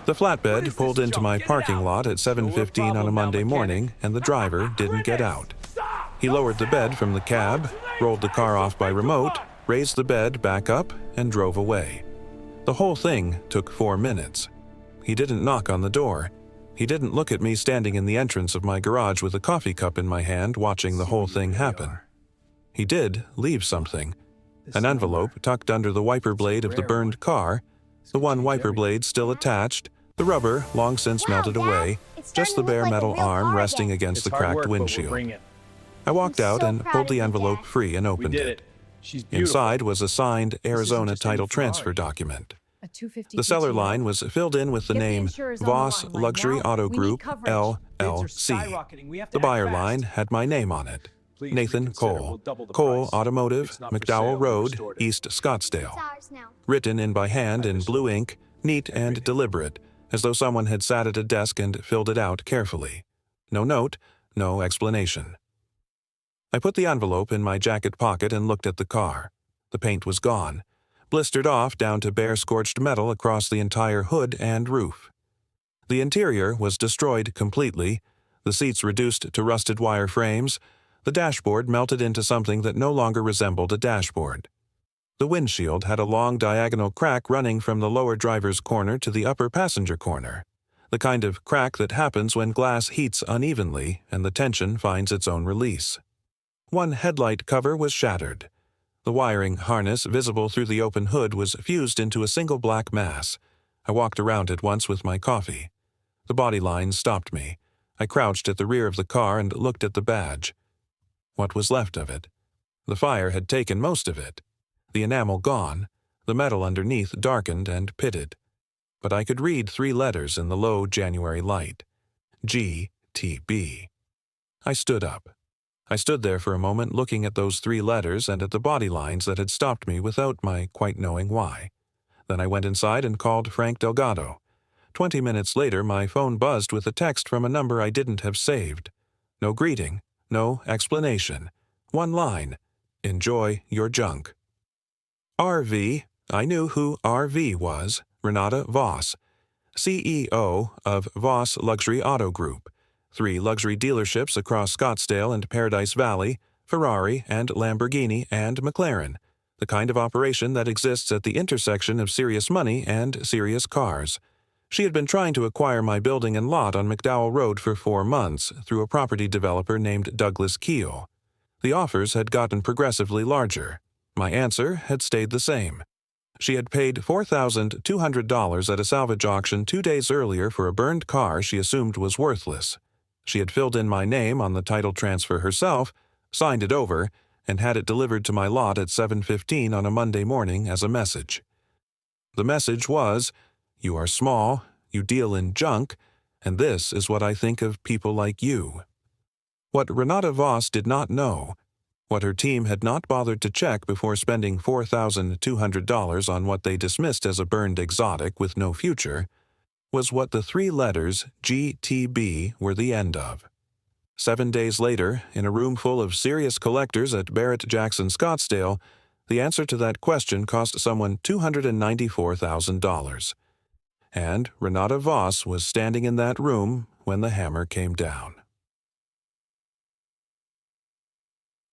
The flatbed pulled into my parking lot at 7:15 on a Monday morning, and the driver didn't get out. He lowered the bed from the cab, rolled the car off by remote, raised the bed back up, and drove away. The whole thing took 4 minutes. He didn't knock on the door. He didn't look at me standing in the entrance of my garage with a coffee cup in my hand watching the whole thing happen. He did leave something. An envelope tucked under the wiper blade of the burned car, the one wiper blade still attached, the rubber long since melted away, just the bare metal arm resting against the cracked windshield. I walked out and pulled the envelope free and opened it. Inside was a signed Arizona title transfer document. The seller line was filled in with the name Voss Luxury Auto Group, LLC. The buyer line had my name on it. Nathan Cole, Cole Automotive, McDowell Road, East Scottsdale. Written in by hand in blue ink, neat and deliberate, as though someone had sat at a desk and filled it out carefully. No note, no explanation. I put the envelope in my jacket pocket and looked at the car. The paint was gone, blistered off down to bare scorched metal across the entire hood and roof. The interior was destroyed completely, the seats reduced to rusted wire frames, the dashboard melted into something that no longer resembled a dashboard. The windshield had a long diagonal crack running from the lower driver's corner to the upper passenger corner, the kind of crack that happens when glass heats unevenly and the tension finds its own release. One headlight cover was shattered. The wiring harness visible through the open hood was fused into a single black mass. I walked around it once with my coffee. The body line stopped me. I crouched at the rear of the car and looked at the badge. What was left of it? The fire had taken most of it. The enamel gone, the metal underneath darkened and pitted. But I could read 3 letters in the low January light. GTB. I stood up. I stood there for a moment looking at those 3 letters and at the body lines that had stopped me without my quite knowing why. Then I went inside and called Frank Delgado. 20 minutes later, my phone buzzed with a text from a number I didn't have saved. No greeting, no explanation. One line. Enjoy your junk. RV. I knew who RV was. Renata Voss, CEO of Voss Luxury Auto Group. 3 luxury dealerships across Scottsdale and Paradise Valley, Ferrari and Lamborghini and McLaren, the kind of operation that exists at the intersection of serious money and serious cars. She had been trying to acquire my building and lot on McDowell Road for 4 months through a property developer named Douglas Keel. The offers had gotten progressively larger. My answer had stayed the same. She had paid $4,200 at a salvage auction 2 days earlier for a burned car she assumed was worthless. She had filled in my name on the title transfer herself, signed it over, and had it delivered to my lot at 7:15 on a Monday morning as a message. The message was, "You are small, you deal in junk, and this is what I think of people like you." What Renata Voss did not know, what her team had not bothered to check before spending $4,200 on what they dismissed as a burned exotic with no future, was what the 3 letters GTB were the end of. 7 days later, in a room full of serious collectors at Barrett-Jackson Scottsdale, the answer to that question cost someone $294,000. And Renata Voss was standing in that room when the hammer came down.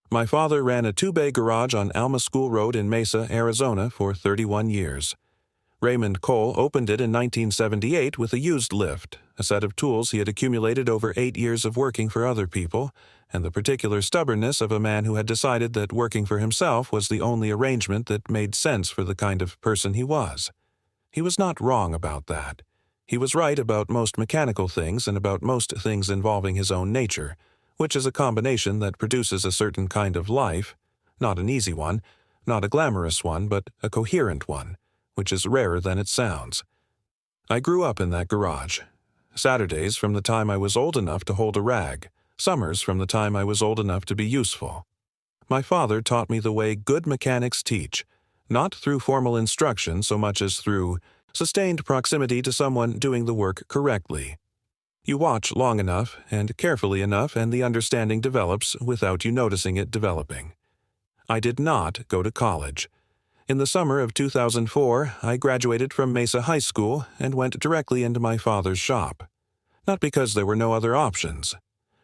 My father ran a 2-bay garage on Alma School Road in Mesa, Arizona for 31 years. Raymond Cole opened it in 1978 with a used lift, a set of tools he had accumulated over 8 years of working for other people, and the particular stubbornness of a man who had decided that working for himself was the only arrangement that made sense for the kind of person he was. He was not wrong about that. He was right about most mechanical things and about most things involving his own nature, which is a combination that produces a certain kind of life, not an easy one, not a glamorous one, but a coherent one, which is rarer than it sounds. I grew up in that garage. Saturdays from the time I was old enough to hold a rag, summers from the time I was old enough to be useful. My father taught me the way good mechanics teach, not through formal instruction so much as through sustained proximity to someone doing the work correctly. You watch long enough and carefully enough and the understanding develops without you noticing it developing. I did not go to college. In the summer of 2004, I graduated from Mesa High School and went directly into my father's shop. Not because there were no other options,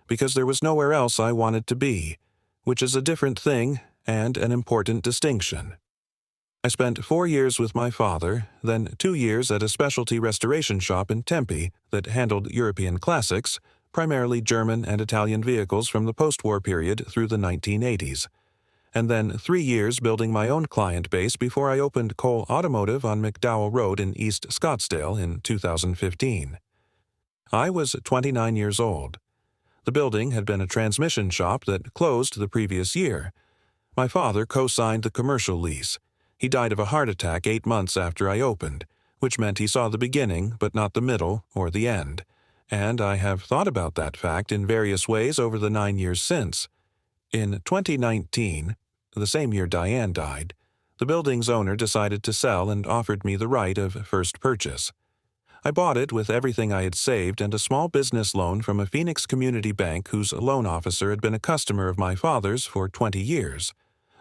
because there was nowhere else I wanted to be, which is a different thing and an important distinction. I spent 4 years with my father, then 2 years at a specialty restoration shop in Tempe that handled European classics, primarily German and Italian vehicles from the post-war period through the 1980s, and then 3 years building my own client base before I opened Cole Automotive on McDowell Road in East Scottsdale in 2015. I was 29 years old. The building had been a transmission shop that closed the previous year. My father co-signed the commercial lease. He died of a heart attack 8 months after I opened, which meant he saw the beginning but not the middle or the end. And I have thought about that fact in various ways over the 9 years since. In 2019, the same year Diane died, the building's owner decided to sell and offered me the right of first purchase. I bought it with everything I had saved and a small business loan from a Phoenix community bank whose loan officer had been a customer of my father's for 20 years.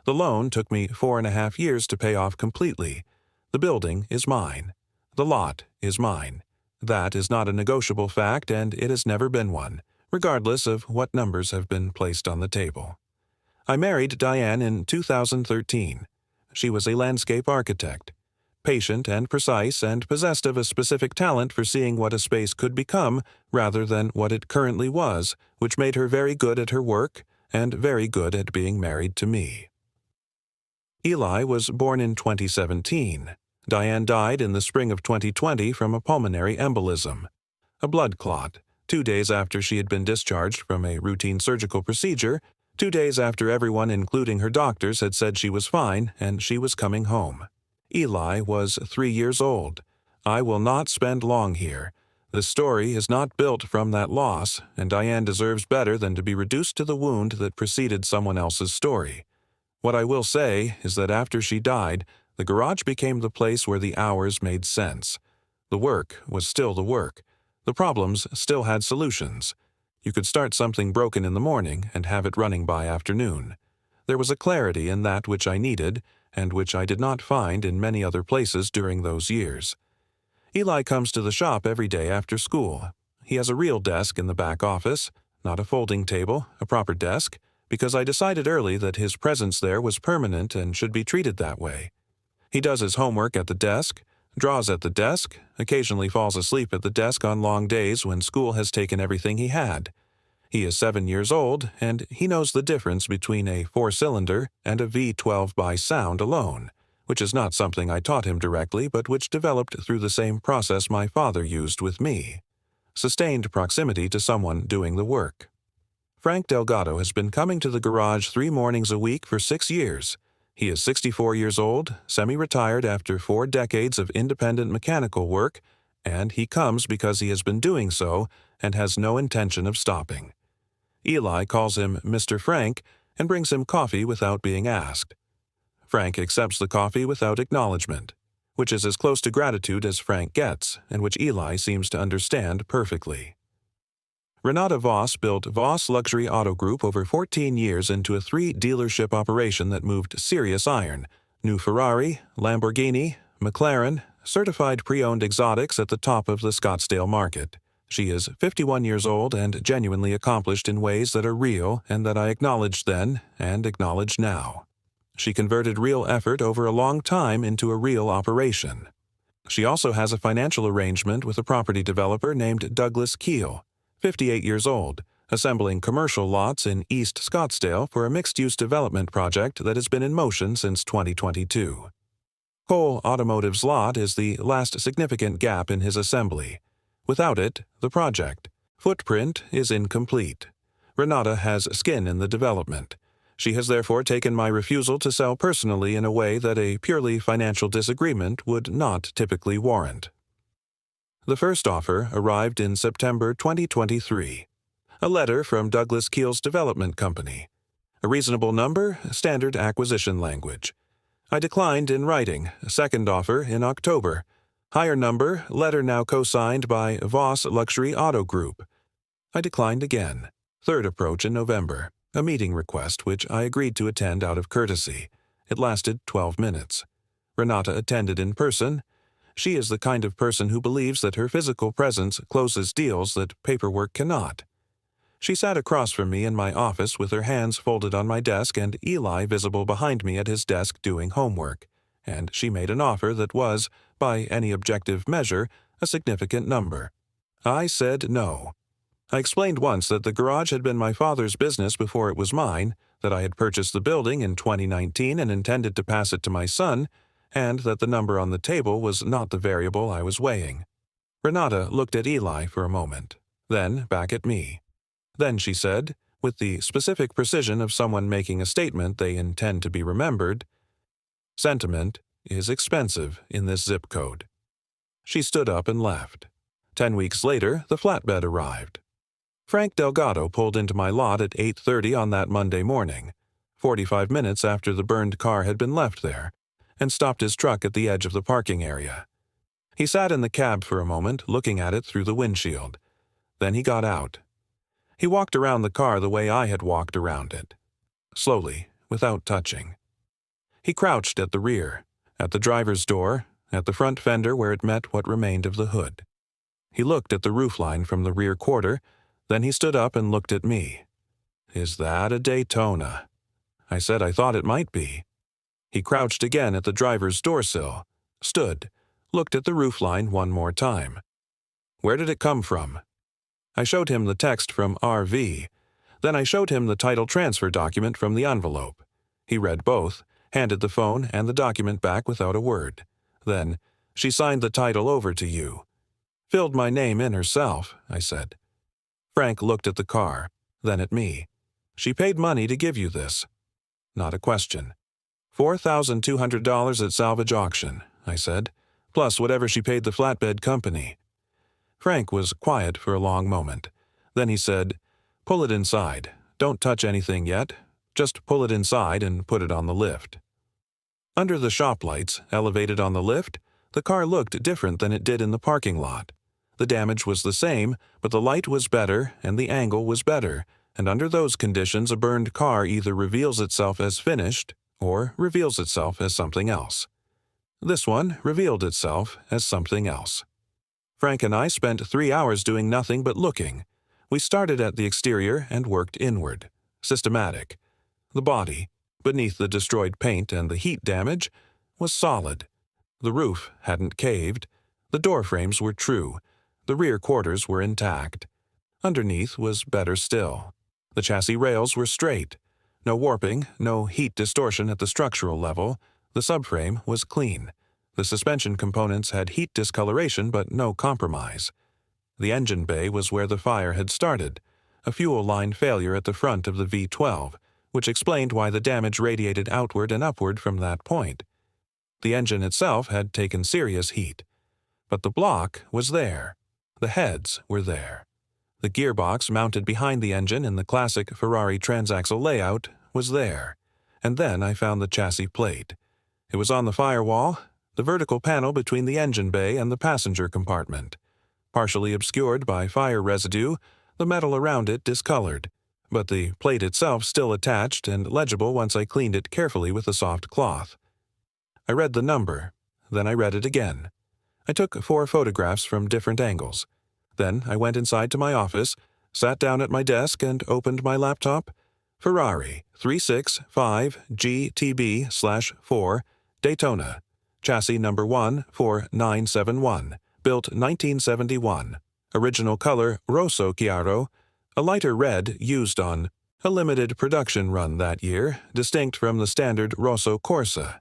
The loan took me 4.5 years to pay off completely. The building is mine. The lot is mine. That is not a negotiable fact, and it has never been one, regardless of what numbers have been placed on the table. I married Diane in 2013. She was a landscape architect, patient and precise, and possessed of a specific talent for seeing what a space could become rather than what it currently was, which made her very good at her work and very good at being married to me. Eli was born in 2017. Diane died in the spring of 2020 from a pulmonary embolism, a blood clot, 2 days after she had been discharged from a routine surgical procedure, 2 days after everyone, including her doctors, had said she was fine and she was coming home. Eli was 3 years old. I will not spend long here. The story is not built from that loss, and Diane deserves better than to be reduced to the wound that preceded someone else's story. What I will say is that after she died, the garage became the place where the hours made sense. The work was still the work. The problems still had solutions. You could start something broken in the morning and have it running by afternoon. There was a clarity in that which I needed, and which I did not find in many other places during those years. Eli comes to the shop every day after school. He has a real desk in the back office, not a folding table, a proper desk, because I decided early that his presence there was permanent and should be treated that way. He does his homework at the desk, draws at the desk, occasionally falls asleep at the desk on long days when school has taken everything he had. He is 7 years old, and he knows the difference between a 4-cylinder and a V12 by sound alone, which is not something I taught him directly, but which developed through the same process my father used with me: sustained proximity to someone doing the work. Frank Delgado has been coming to the garage 3 mornings a week for 6 years. He is 64 years old, semi-retired after 4 decades of independent mechanical work, and he comes because he has been doing so and has no intention of stopping. Eli calls him Mr. Frank and brings him coffee without being asked. Frank accepts the coffee without acknowledgement, which is as close to gratitude as Frank gets, and which Eli seems to understand perfectly. Renata Voss built Voss Luxury Auto Group over 14 years into a 3-dealership operation that moved serious iron, new Ferrari, Lamborghini, McLaren, certified pre-owned exotics at the top of the Scottsdale market. She is 51 years old and genuinely accomplished in ways that are real and that I acknowledged then and acknowledge now. She converted real effort over a long time into a real operation. She also has a financial arrangement with a property developer named Douglas Keel, 58 years old, assembling commercial lots in East Scottsdale for a mixed-use development project that has been in motion since 2022. Cole Automotive's lot is the last significant gap in his assembly. Without it, the project footprint is incomplete. Renata has skin in the development. She has therefore taken my refusal to sell personally in a way that a purely financial disagreement would not typically warrant. The first offer arrived in September 2023. A letter from Douglas Keel's development company. A reasonable number, standard acquisition language. I declined in writing, a second offer in October. Higher number, letter now co-signed by Voss Luxury Auto Group. I declined again. Third approach in November, a meeting request which I agreed to attend out of courtesy. It lasted 12 minutes. Renata attended in person. She is the kind of person who believes that her physical presence closes deals that paperwork cannot. She sat across from me in my office with her hands folded on my desk and Eli visible behind me at his desk doing homework, and she made an offer that was, by any objective measure, a significant number. I said no. I explained once that the garage had been my father's business before it was mine, that I had purchased the building in 2019 and intended to pass it to my son, and that the number on the table was not the variable I was weighing. Renata looked at Eli for a moment, then back at me. Then she said, with the specific precision of someone making a statement they intend to be remembered, "Sentiment is expensive in this zip code." She stood up and left. 10 weeks later, the flatbed arrived. Frank Delgado pulled into my lot at 8:30 on that Monday morning, 45 minutes after the burned car had been left there, and stopped his truck at the edge of the parking area. He sat in the cab for a moment, looking at it through the windshield. Then he got out. He walked around the car the way I had walked around it, slowly, without touching. He crouched at the rear, at the driver's door, at the front fender where it met what remained of the hood. He looked at the roofline from the rear quarter, then he stood up and looked at me. "Is that a Daytona?" I said I thought it might be. He crouched again at the driver's doorsill, stood, looked at the roofline one more time. "Where did it come from?" I showed him the text from RV. Then I showed him the title transfer document from the envelope. He read both, handed the phone and the document back without a word. Then, "She signed the title over to you." "Filled my name in herself," I said. Frank looked at the car, then at me. "She paid money to give you this." Not a question. $4,200 at salvage auction, I said, plus whatever she paid the flatbed company. Frank was quiet for a long moment. Then he said, "Pull it inside. Don't touch anything yet. Just pull it inside and put it on the lift." Under the shop lights, elevated on the lift, the car looked different than it did in the parking lot. The damage was the same, but the light was better and the angle was better, and under those conditions a burned car either reveals itself as finished or reveals itself as something else. This one revealed itself as something else. Frank and I spent 3 hours doing nothing but looking. We started at the exterior and worked inward. Systematic. The body, beneath the destroyed paint and the heat damage, was solid. The roof hadn't caved. The door frames were true. The rear quarters were intact. Underneath was better still. The chassis rails were straight. No warping, no heat distortion at the structural level. The subframe was clean. The suspension components had heat discoloration but no compromise. The engine bay was where the fire had started, a fuel line failure at the front of the V12, which explained why the damage radiated outward and upward from that point. The engine itself had taken serious heat. But the block was there. The heads were there. The gearbox mounted behind the engine in the classic Ferrari transaxle layout was there. And then I found the chassis plate. It was on the firewall, the vertical panel between the engine bay and the passenger compartment. Partially obscured by fire residue, the metal around it discolored, but the plate itself still attached and legible once I cleaned it carefully with a soft cloth. I read the number, then I read it again. I took 4 photographs from different angles. Then I went inside to my office, sat down at my desk and opened my laptop. Ferrari 365 GTB/4 Daytona. Chassis number 14971, built 1971. Original color Rosso Chiaro, a lighter red used on a limited production run that year, distinct from the standard Rosso Corsa.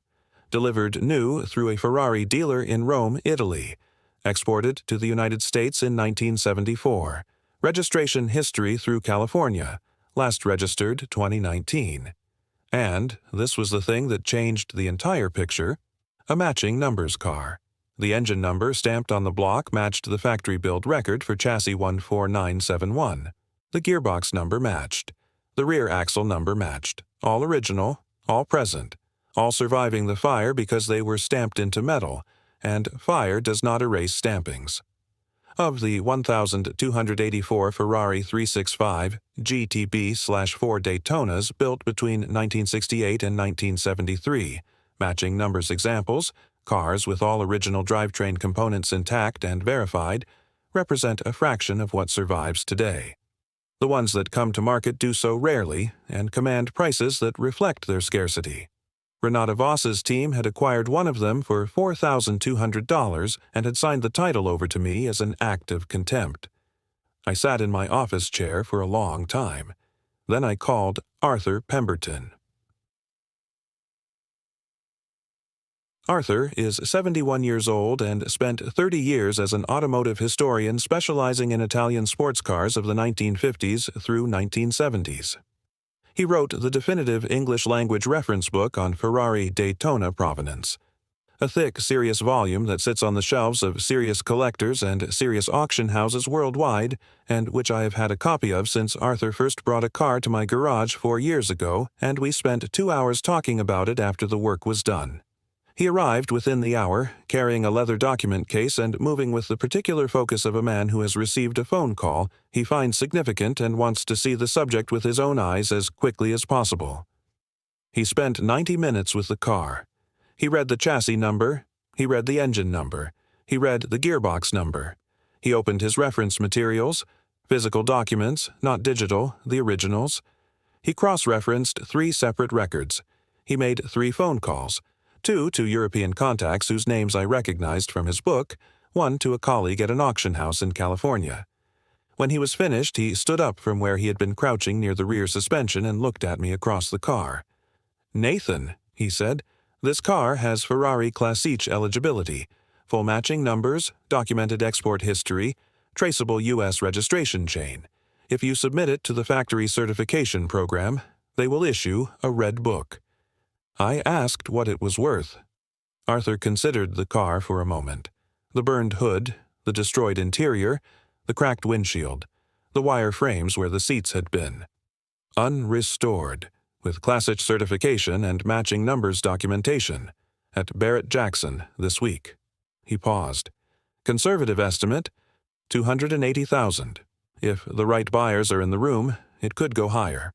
Delivered new through a Ferrari dealer in Rome, Italy. Exported to the United States in 1974. Registration history through California. Last registered 2019. And, this was the thing that changed the entire picture, a matching numbers car. The engine number stamped on the block matched the factory-build record for chassis 14971. The gearbox number matched. The rear axle number matched. All original, all present, all surviving the fire because they were stamped into metal, and fire does not erase stampings. Of the 1,284 Ferrari 365 GTB/4 Daytonas built between 1968 and 1973, Matching numbers examples, cars with all original drivetrain components intact and verified, represent a fraction of what survives today. The ones that come to market do so rarely and command prices that reflect their scarcity. Renata Voss's team had acquired one of them for $4,200 and had signed the title over to me as an act of contempt. I sat in my office chair for a long time. Then I called Arthur Pemberton. Arthur is 71 years old and spent 30 years as an automotive historian specializing in Italian sports cars of the 1950s through 1970s. He wrote the definitive English-language reference book on Ferrari Daytona provenance, a thick, serious volume that sits on the shelves of serious collectors and serious auction houses worldwide, and which I have had a copy of since Arthur first brought a car to my garage 4 years ago, and we spent 2 hours talking about it after the work was done. He arrived within the hour, carrying a leather document case and moving with the particular focus of a man who has received a phone call he finds significant and wants to see the subject with his own eyes as quickly as possible. He spent 90 minutes with the car. He read the chassis number, he read the engine number, he read the gearbox number. He opened his reference materials, physical documents, not digital, the originals. He cross-referenced 3 separate records. He made 3 phone calls. 2 to European contacts whose names I recognized from his book, 1 to a colleague at an auction house in California. When he was finished, he stood up from where he had been crouching near the rear suspension and looked at me across the car. "Nathan," he said, "this car has Ferrari Classic eligibility, full matching numbers, documented export history, traceable U.S. registration chain. If you submit it to the factory certification program, they will issue a red book." I asked what it was worth. Arthur considered the car for a moment. The burned hood, the destroyed interior, the cracked windshield, the wire frames where the seats had been. "Unrestored, with Classic certification and matching numbers documentation, at Barrett-Jackson this week." He paused. "Conservative estimate, $280,000. If the right buyers are in the room, it could go higher."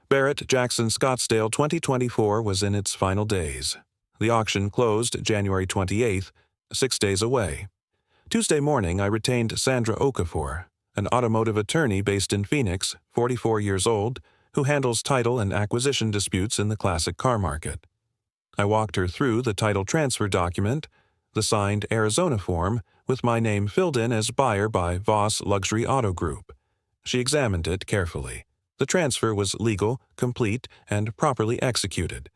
Barrett-Jackson Scottsdale 2024 was in its final days. The auction closed January 28th, 6 days away. Tuesday morning, I retained Sandra Okafor, an automotive attorney based in Phoenix, 44 years old, who handles title and acquisition disputes in the classic car market. I walked her through the title transfer document, the signed Arizona form, with my name filled in as buyer by Voss Luxury Auto Group. She examined it carefully. The transfer was legal, complete, and properly executed.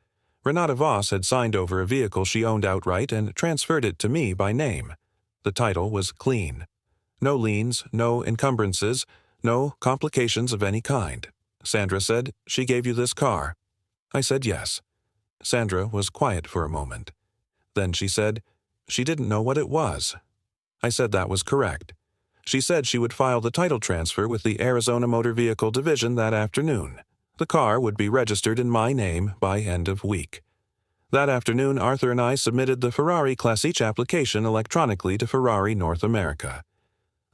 Renata Voss had signed over a vehicle she owned outright and transferred it to me by name. The title was clean. No liens, no encumbrances, no complications of any kind. Sandra said, "She gave you this car?" I said yes. Sandra was quiet for a moment. Then she said, "She didn't know what it was." I said that was correct. She said she would file the title transfer with the Arizona Motor Vehicle Division that afternoon. The car would be registered in my name by end of week. That afternoon, Arthur and I submitted the Ferrari Classic application electronically to Ferrari North America.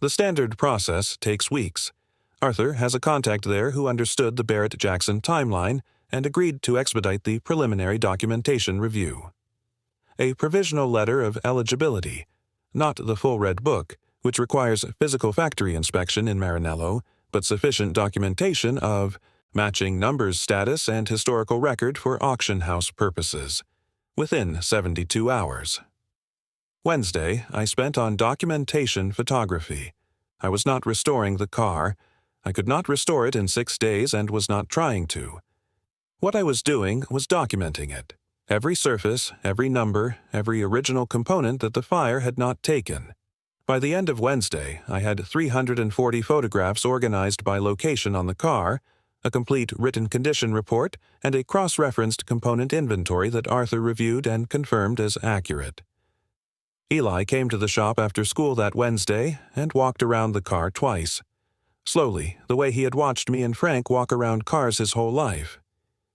The standard process takes weeks. Arthur has a contact there who understood the Barrett-Jackson timeline and agreed to expedite the preliminary documentation review. A provisional letter of eligibility, not the full red book, which requires physical factory inspection in Maranello, but sufficient documentation of matching numbers status and historical record for auction house purposes, within 72 hours. Wednesday, I spent on documentation photography. I was not restoring the car. I could not restore it in 6 days and was not trying to. What I was doing was documenting it. Every surface, every number, every original component that the fire had not taken. By the end of Wednesday, I had 340 photographs organized by location on the car, a complete written condition report, and a cross-referenced component inventory that Arthur reviewed and confirmed as accurate. Eli came to the shop after school that Wednesday and walked around the car twice. Slowly, the way he had watched me and Frank walk around cars his whole life.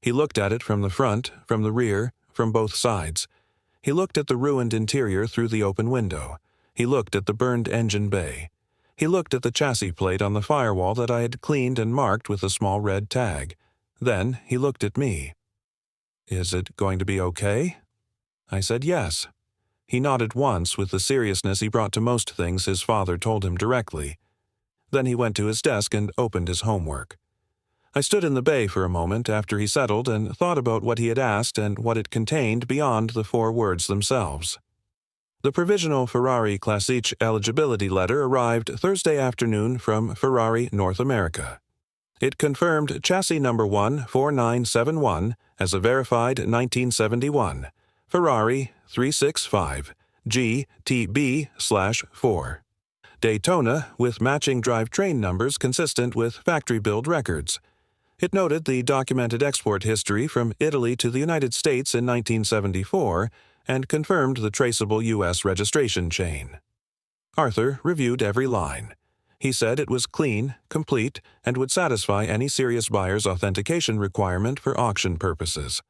He looked at it from the front, from the rear, from both sides. He looked at the ruined interior through the open window. He looked at the burned engine bay. He looked at the chassis plate on the firewall that I had cleaned and marked with a small red tag. Then he looked at me. "Is it going to be okay?" I said yes. He nodded once with the seriousness he brought to most things his father told him directly. Then he went to his desk and opened his homework. I stood in the bay for a moment after he settled and thought about what he had asked and what it contained beyond the 4 words themselves. The provisional Ferrari Classiche eligibility letter arrived Thursday afternoon from Ferrari North America. It confirmed chassis number 14971 as a verified 1971 Ferrari 365 GTB/4 Daytona with matching drivetrain numbers consistent with factory build records. It noted the documented export history from Italy to the United States in 1974 and confirmed the traceable U.S. registration chain. Arthur reviewed every line. He said it was clean, complete, and would satisfy any serious buyer's authentication requirement for auction purposes.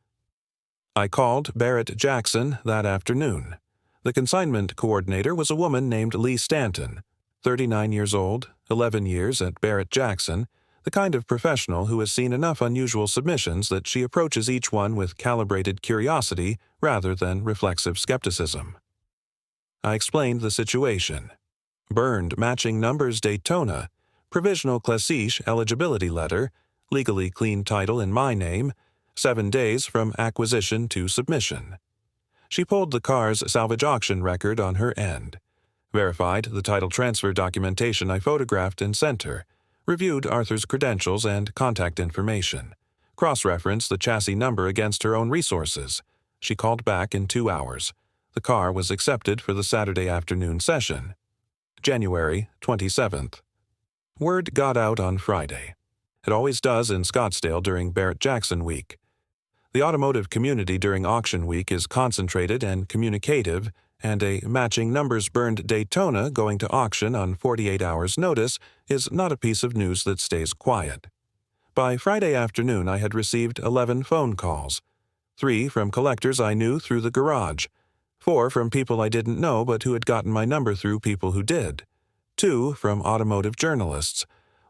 I called Barrett Jackson that afternoon. The consignment coordinator was a woman named Lee Stanton, 39 years old, 11 years at Barrett Jackson, the kind of professional who has seen enough unusual submissions that she approaches each one with calibrated curiosity rather than reflexive skepticism. I explained the situation. Burned matching numbers Daytona, provisional Classiche eligibility letter, legally clean title in my name, 7 days from acquisition to submission. She pulled the car's salvage auction record on her end, verified the title transfer documentation I photographed and sent her, reviewed Arthur's credentials and contact information, cross-referenced the chassis number against her own resources. She called back in 2 hours. The car was accepted for the Saturday afternoon session. January 27th. Word got out on Friday. It always does in Scottsdale during Barrett Jackson Week. The automotive community during auction week is concentrated and communicative, and a matching numbers burned Daytona going to auction on 48 hours' notice is not a piece of news that stays quiet. By Friday afternoon I had received 11 phone calls, 3 from collectors I knew through the garage, 4 from people I didn't know but who had gotten my number through people who did, 2 from automotive journalists,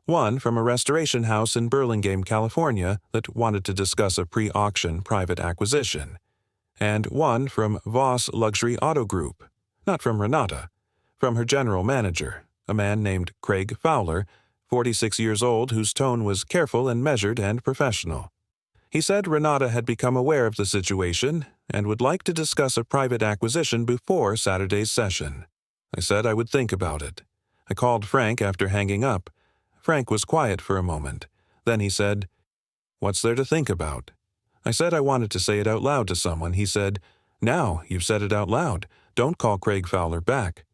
1 from a restoration house in Burlingame, California that wanted to discuss a pre-auction private acquisition, and 1 from Voss Luxury Auto Group, not from Renata, from her general manager, a man named Craig Fowler, 46 years old, whose tone was careful and measured and professional. He said Renata had become aware of the situation and would like to discuss a private acquisition before Saturday's session. I said I would think about it. I called Frank after hanging up. Frank was quiet for a moment. Then he said, "What's there to think about?" I said I wanted to say it out loud to someone. He said, "Now you've said it out loud. Don't call Craig Fowler back."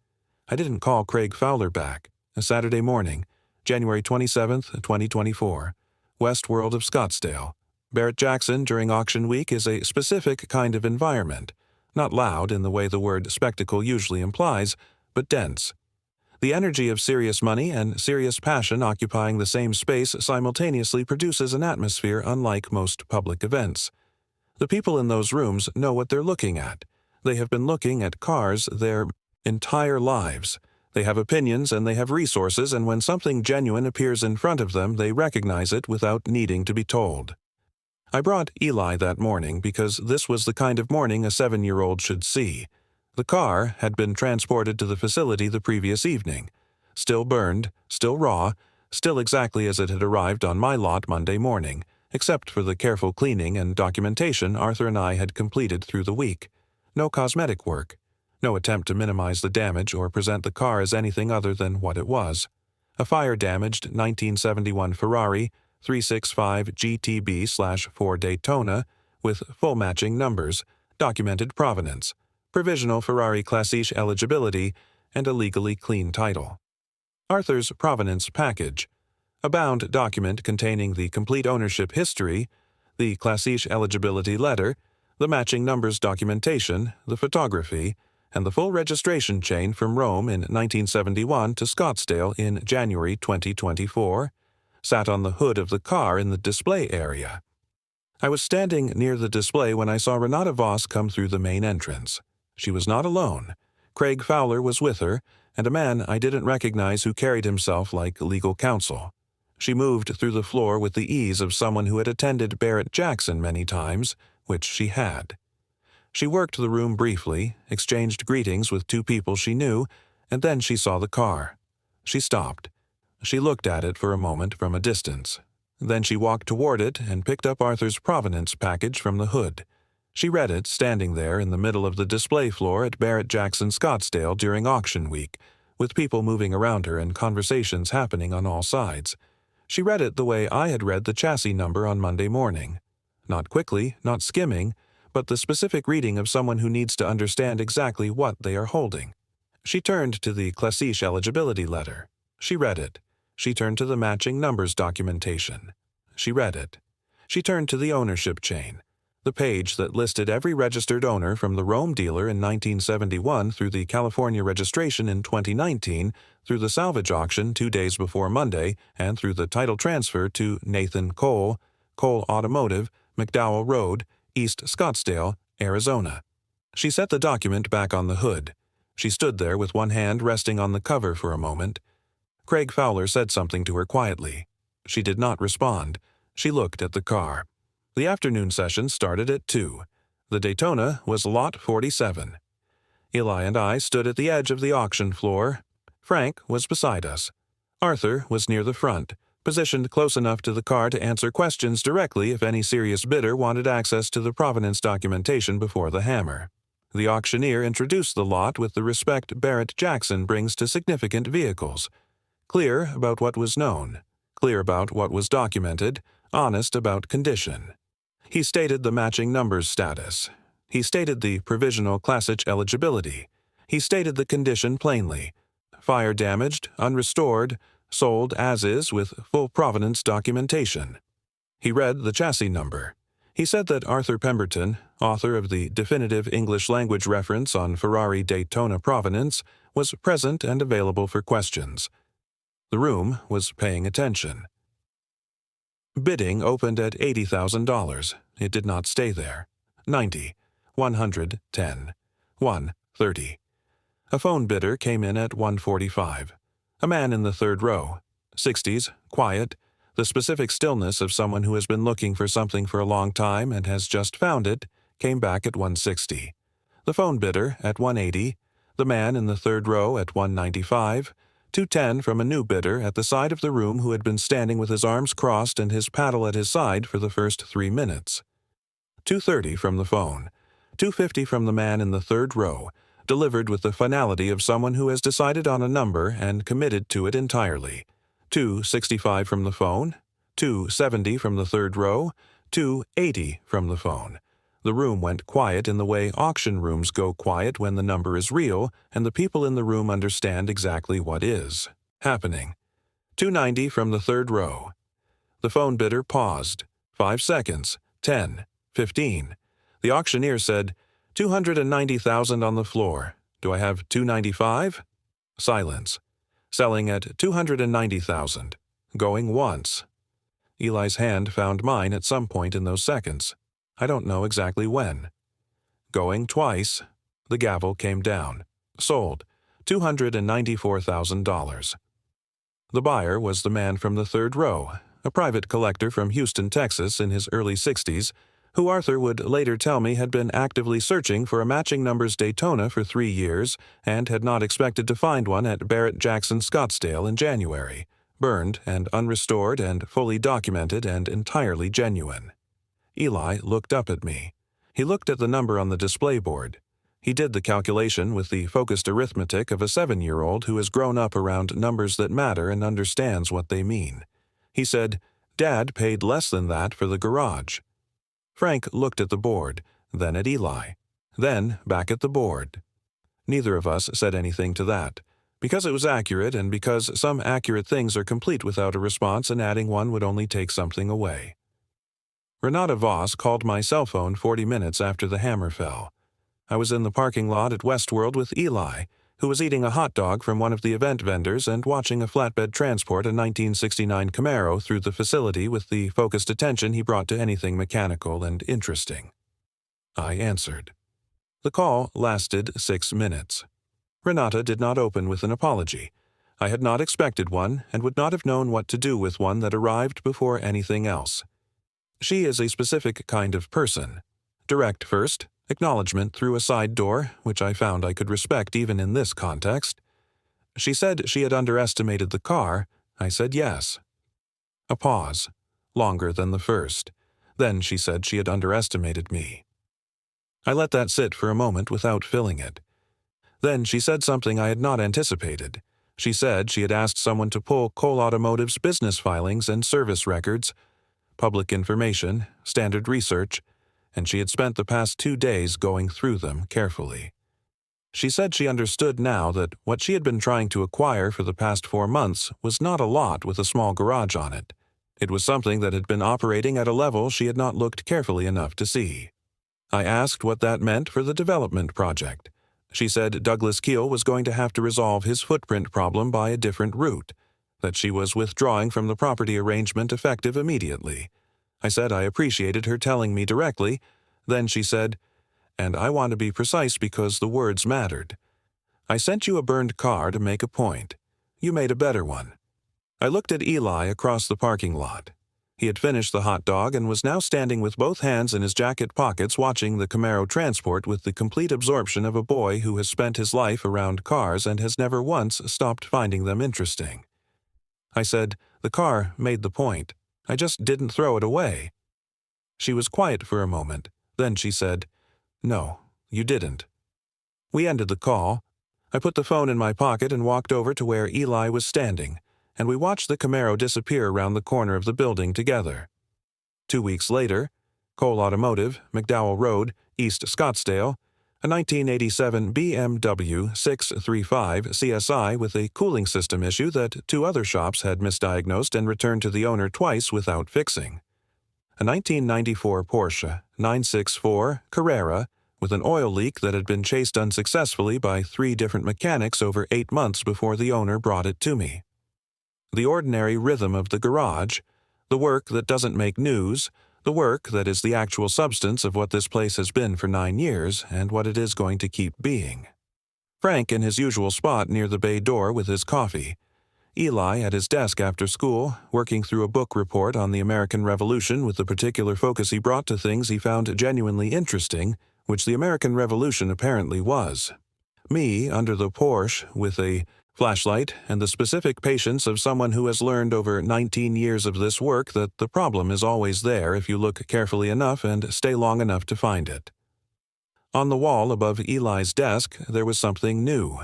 I didn't call Craig Fowler back. A Saturday morning, January 27th, 2024, West World of Scottsdale. Barrett Jackson during auction week is a specific kind of environment, not loud in the way the word spectacle usually implies, but dense. The energy of serious money and serious passion occupying the same space simultaneously produces an atmosphere unlike most public events. The people in those rooms know what they're looking at. They have been looking at cars their entire lives. They have opinions and they have resources, and when something genuine appears in front of them, they recognize it without needing to be told. I brought Eli that morning because this was the kind of morning a 7-year-old should see. The car had been transported to the facility the previous evening, still burned, still raw, still exactly as it had arrived on my lot Monday morning, except for the careful cleaning and documentation Arthur and I had completed through the week. No cosmetic work. No attempt to minimize the damage or present the car as anything other than what it was. A fire-damaged 1971 Ferrari 365 GTB/4 Daytona with full matching numbers, documented provenance, provisional Ferrari Classiche eligibility, and a legally clean title. Arthur's provenance package, a bound document containing the complete ownership history, the Classiche eligibility letter, the matching numbers documentation, the photography, and the full registration chain from Rome in 1971 to Scottsdale in January 2024, sat on the hood of the car in the display area. I was standing near the display when I saw Renata Voss come through the main entrance. She was not alone. Craig Fowler was with her, and a man I didn't recognize who carried himself like legal counsel. She moved through the floor with the ease of someone who had attended Barrett Jackson many times, which she had. She worked the room briefly, exchanged greetings with two people she knew, and then she saw the car. She stopped. She looked at it for a moment from a distance. Then she walked toward it and picked up Arthur's provenance package from the hood. She read it standing there in the middle of the display floor at Barrett-Jackson Scottsdale during auction week, with people moving around her and conversations happening on all sides. She read it the way I had read the chassis number on Monday morning. Not quickly, not skimming, but the specific reading of someone who needs to understand exactly what they are holding. She turned to the Classiche eligibility letter. She read it. She turned to the matching numbers documentation. She read it. She turned to the ownership chain, the page that listed every registered owner from the Rome dealer in 1971 through the California registration in 2019, through the salvage auction 2 days before Monday, and through the title transfer to Nathan Cole, Cole Automotive, McDowell Road, East Scottsdale, Arizona. She set the document back on the hood. She stood there with one hand resting on the cover for a moment. Craig Fowler said something to her quietly. She did not respond. She looked at the car. The afternoon session started at 2. The Daytona was lot 47. Eli and I stood at the edge of the auction floor. Frank was beside us. Arthur was near the front, positioned close enough to the car to answer questions directly if any serious bidder wanted access to the provenance documentation before the hammer. The auctioneer introduced the lot with the respect Barrett-Jackson brings to significant vehicles. Clear about what was known, clear about what was documented, honest about condition. He stated the matching numbers status. He stated the provisional Classiche eligibility. He stated the condition plainly. Fire damaged, unrestored, sold as is with full provenance documentation. He read the chassis number. He said that Arthur Pemberton, author of the definitive English language reference on Ferrari Daytona provenance, was present and available for questions. The room was paying attention. Bidding opened at $80,000. It did not stay there. 90, 110, 130. A phone bidder came in at 145. A man in the third row. 60s, quiet, the specific stillness of someone who has been looking for something for a long time and has just found it, came back at 160. The phone bidder at 180. The man in the third row at 195. 210 from a new bidder at the side of the room who had been standing with his arms crossed and his paddle at his side for the first 3 minutes. 230 from the phone. 250 from the man in the third row, delivered with the finality of someone who has decided on a number and committed to it entirely. 265 from the phone. 270 from the third row. 280 from the phone. The room went quiet in the way auction rooms go quiet when the number is real and the people in the room understand exactly what is happening. 290 from the third row. The phone bidder paused. 5 seconds. 10. 15. The auctioneer said, $290,000 on the floor. Do I have $295? Silence. Selling at $290,000. Going once. Eli's hand found mine at some point in those seconds. I don't know exactly when. Going twice. The gavel came down. Sold. $294,000. The buyer was the man from the third row, a private collector from Houston, Texas in his early 60s, who Arthur would later tell me had been actively searching for a matching numbers Daytona for 3 years and had not expected to find one at Barrett-Jackson Scottsdale in January, burned and unrestored and fully documented and entirely genuine. Eli looked up at me. He looked at the number on the display board. He did the calculation with the focused arithmetic of a 7-year-old who has grown up around numbers that matter and understands what they mean. He said, "Dad paid less than that for the garage." Frank looked at the board, then at Eli, then back at the board. Neither of us said anything to that, because it was accurate and because some accurate things are complete without a response and adding one would only take something away. Renata Voss called my cell phone 40 minutes after the hammer fell. I was in the parking lot at Westworld with Eli, who was eating a hot dog from one of the event vendors and watching a flatbed transport a 1969 Camaro through the facility with the focused attention he brought to anything mechanical and interesting. I answered. The call lasted 6 minutes. Renata did not open with an apology. I had not expected one and would not have known what to do with one that arrived before anything else. She is a specific kind of person. Direct first, Acknowledgement through a side door, which I found I could respect even in this context. She said she had underestimated the car. I said yes. A pause, longer than the first. Then she said she had underestimated me. I let that sit for a moment without filling it. Then she said something I had not anticipated. She said she had asked someone to pull Cole Automotive's business filings and service records, public information, standard research, and she had spent the past 2 days going through them carefully. She said she understood now that what she had been trying to acquire for the past 4 months was not a lot with a small garage on it. It was something that had been operating at a level she had not looked carefully enough to see. I asked what that meant for the development project. She said Douglas Keel was going to have to resolve his footprint problem by a different route, that she was withdrawing from the property arrangement effective immediately. I said I appreciated her telling me directly. Then she said, "And I want to be precise because the words mattered. I sent you a burned car to make a point. You made a better one." I looked at Eli across the parking lot. He had finished the hot dog and was now standing with both hands in his jacket pockets watching the Camaro Transport with the complete absorption of a boy who has spent his life around cars and has never once stopped finding them interesting. I said, "The car made the point. I just didn't throw it away." She was quiet for a moment. Then she said, "No, you didn't." We ended the call. I put the phone in my pocket and walked over to where Eli was standing, and we watched the Camaro disappear around the corner of the building together. 2 weeks later, Cole Automotive, McDowell Road, East Scottsdale, a 1987 BMW 635 CSI with a cooling system issue that 2 other shops had misdiagnosed and returned to the owner twice without fixing. A 1994 Porsche 964 Carrera with an oil leak that had been chased unsuccessfully by 3 different mechanics over 8 months before the owner brought it to me. The ordinary rhythm of the garage, the work that doesn't make news, the work that is the actual substance of what this place has been for 9 years and what it is going to keep being. Frank in his usual spot near the bay door with his coffee. Eli at his desk after school, working through a book report on the American Revolution with the particular focus he brought to things he found genuinely interesting, which the American Revolution apparently was. Me under the Porsche with a flashlight and the specific patience of someone who has learned over 19 years of this work that the problem is always there if you look carefully enough and stay long enough to find it. On the wall above Eli's desk there was something new.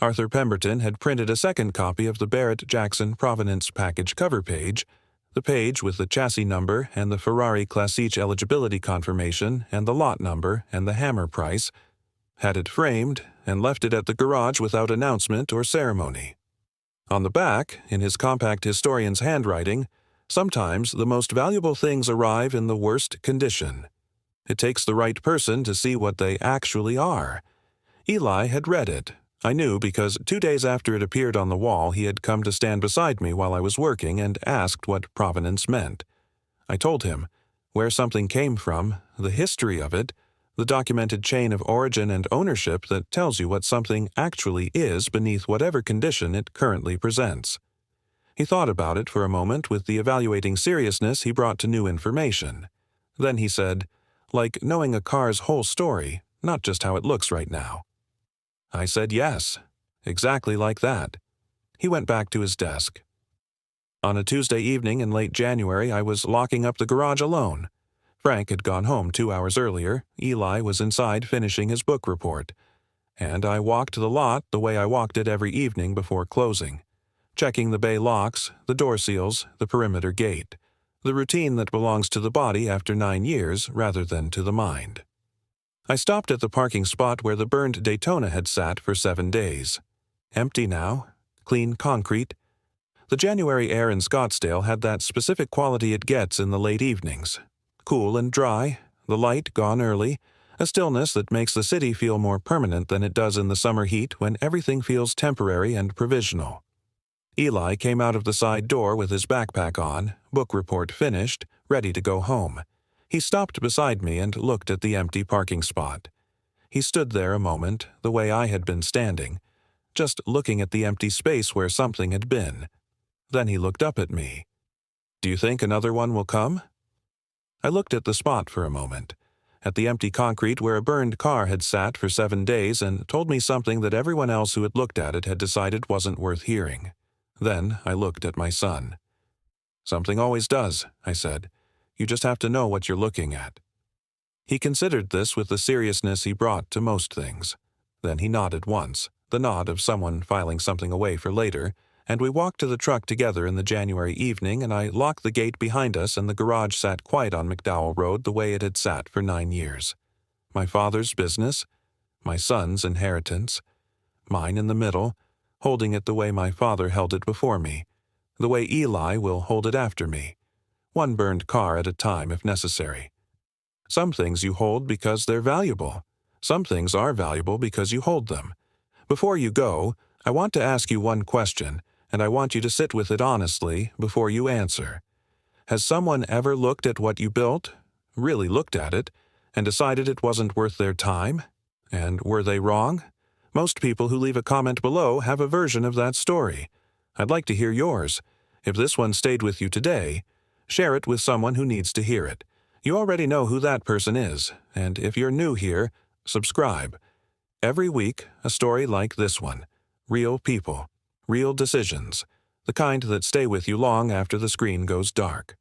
Arthur Pemberton had printed a second copy of the Barrett-Jackson Provenance package cover page, the page with the chassis number and the Ferrari Classique eligibility confirmation and the lot number and the hammer price, had it framed, and left it at the garage without announcement or ceremony. On the back, in his compact historian's handwriting, sometimes the most valuable things arrive in the worst condition. It takes the right person to see what they actually are. Eli had read it. I knew because 2 days after it appeared on the wall he had come to stand beside me while I was working and asked what provenance meant. I told him where something came from, the history of it, the documented chain of origin and ownership that tells you what something actually is beneath whatever condition it currently presents. He thought about it for a moment with the evaluating seriousness he brought to new information. Then he said, "Like knowing a car's whole story, not just how it looks right now." I said yes, exactly like that. He went back to his desk. On a Tuesday evening in late January, I was locking up the garage alone. Frank had gone home 2 hours earlier. Eli was inside finishing his book report. And I walked the lot the way I walked it every evening before closing, checking the bay locks, the door seals, the perimeter gate, the routine that belongs to the body after 9 years rather than to the mind. I stopped at the parking spot where the burned Daytona had sat for 7 days. Empty now, clean concrete. The January air in Scottsdale had that specific quality it gets in the late evenings. Cool and dry, the light gone early, a stillness that makes the city feel more permanent than it does in the summer heat when everything feels temporary and provisional. Eli came out of the side door with his backpack on, book report finished, ready to go home. He stopped beside me and looked at the empty parking spot. He stood there a moment, the way I had been standing, just looking at the empty space where something had been. Then he looked up at me. "Do you think another one will come?" I looked at the spot for a moment. at the empty concrete where a burned car had sat for 7 days and told me something that everyone else who had looked at it had decided wasn't worth hearing. Then I looked at my son. "Something always does," I said. "You just have to know what you're looking at." He considered this with the seriousness he brought to most things. Then he nodded once, the nod of someone filing something away for later, and we walked to the truck together in the January evening, and I locked the gate behind us, and the garage sat quiet on McDowell Road the way it had sat for 9 years. My father's business, my son's inheritance, mine in the middle, holding it the way my father held it before me, the way Eli will hold it after me, one burned car at a time if necessary. Some things you hold because they're valuable. Some things are valuable because you hold them. Before you go, I want to ask you one question, and I want you to sit with it honestly before you answer. Has someone ever looked at what you built, really looked at it, and decided it wasn't worth their time? And were they wrong? Most people who leave a comment below have a version of that story. I'd like to hear yours. If this one stayed with you today, share it with someone who needs to hear it. You already know who that person is, and if you're new here, subscribe. Every week, a story like this one. Real people, real decisions, the kind that stay with you long after the screen goes dark.